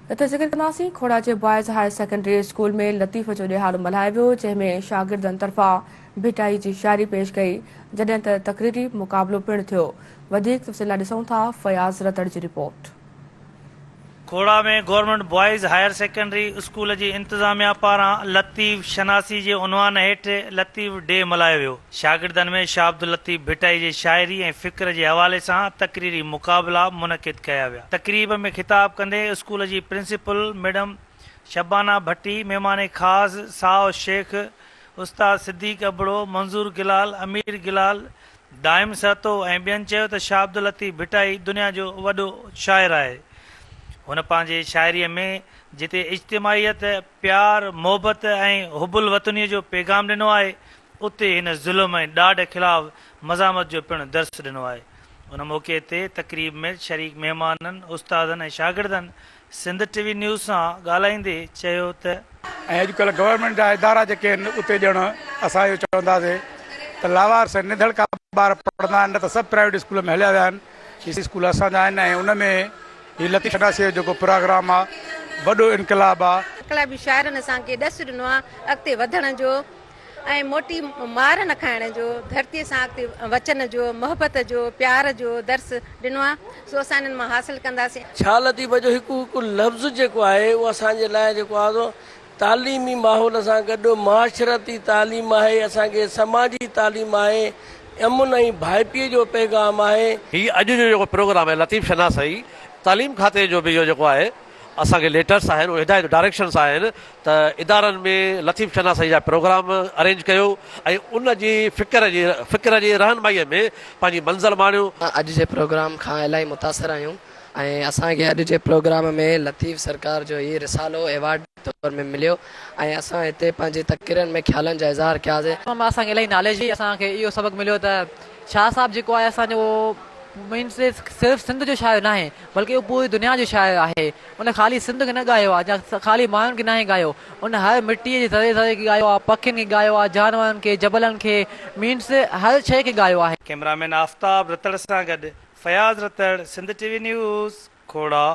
हिते ज़िक्र कंदासीं खोड़ा जे बॉयज़ हायर सेकेंडरी स्कूल में लतीफ़ जो ॾिहाड़ो मल्हायो वियो, जंहिंमें शागिर्दनि तरफ़ां भिटाई जी शाइरी पेश कई, जॾहिं त तक़रीरी मुक़ाबलो पिणु थियो। वधीक तफ़सीला ॾिसूं था फयाज़ रतड़ जी रिपोर्ट। खोड़ा में government boys higher secondary school जी इंतजामिया पारां लतीफ़ शनासी जे उनवान हेठि लतीफ़ डे मल्हायो वियो। शागिर्दनि में शाह अब्दुल लतीफ़ भिटाई जे शाइरी ऐं फ़िक्र जे हवाले सां तक़रीरी मुक़ाबला मुनक़िद कया विया। तक़रीब में ख़िताब कंदे स्कूल जी प्रिंसिपल मैडम शबाना भट्टी, महिमान ख़ास साओ शेख, उस्ताद सिद्दीक़ अबड़ो, मंज़ूर गिलाल, अमीर गिलाल, दाइम सहतो ऐं ॿियनि चयो त शाह अब्दुल लतीफ़ भिटाई दुनिया जो वॾो शाइर आहे। हुन पंहिंजे शाइरीअ में जिते इज्तिमाहियत, प्यार, मोहबत ऐं हुबुल वतनीअ जो पैगाम ॾिनो आहे, उते हिन ज़ुल्म ऐं ॾाढ ख़िलाफ़ मज़ामत जो पिणु दर्स ॾिनो आहे। उन मौक़े ते तक़रीब में शरीक महिमाननि, उस्तादनि ऐं शागिर्दनि सिंध टीवी न्यूज़ सां ॻाल्हाईंदे चयो त अॼुकल्ह गवर्नमेंट जा इदारा जेके आहिनि उते ॼण असां इहो चवंदासीं त लावारस निधड़ का ॿार पढ़ंदा आहिनि, न त सभु प्राइवेट स्कूल में हलिया विया आहिनि। इहे स्कूल असांजा आहिनि ऐं उन में हीउ लतीफ़ शनासी जो प्रोग्राम आहे, वॾो इनकलाब आहे। इनकलाबी शाइरनि असांखे ॾस ॾिनो आहे अॻिते वधण जो ऐं मोटी मार न खाइण जो, धरतीअ सां अॻिते वचन जो, मोहबत जो, प्यार जो दर्स ॾिनो आहे। सो असां हिननि मां हासिलु कंदासीं। शाह लतीफ़ जो हिकु हिकु लफ़्ज़ जेको आहे उहो असांजे लाइ जेको आहे तालीमी माहौल सां गॾु माशरती तालीम आहे, असांखे समाजी तालीम आहे, अमुन ऐं भाइपीअ जो पैगाम आहे। हीउ अॼु जो जेको प्रोग्राम आहे लतीफ़ शनासी तालीम खाते जो बि इहो जेको आहे असांखे लेटर्स आहिनि, उहे हिदायत डायरेक्शन्स आहिनि त इदारनि में लतीफ़ शनासी जा प्रोग्राम अरेंज कयो ऐं उन जी फ़िक्र जी रहनुमाईअ में पंहिंजी मंज़िल माणियो। अॼु जे प्रोग्राम खां इलाही मुतासिर आहियूं ऐं असांखे अॼु जे प्रोग्राम में लतीफ़ सरकार जो हीउ रिसालो एवार्ड तौर में मिलियो ऐं असां हिते पंहिंजे तक़रीरनि में ख़्यालनि जा इज़हार कयासीं। असांखे इलाही नॉलेज हुई, असांखे इहो सबक़ु मिलियो त शाह साहब जेको आहे असांजो मीन्स सिर्फ़ु सिंध जो शाइर न आहे, बल्कि उहो पूरी दुनिया जो शाइर आहे। उन ख़ाली सिंध खे न ॻायो आहे, या ख़ाली माण्हुनि खे न ॻायो, उन हर मिटीअ जे ज़रे ज़रे खे ॻायो आहे, पखियुनि खे ॻायो आहे, जानवरनि खे, जबलनि खे, मीन्स हर शइ खे ॻायो आहे। कैमरामैन आफ़ताब रतड़ सां गॾु फयाज़ रतड़, सिंध टीवी न्यूज़, खोड़ा।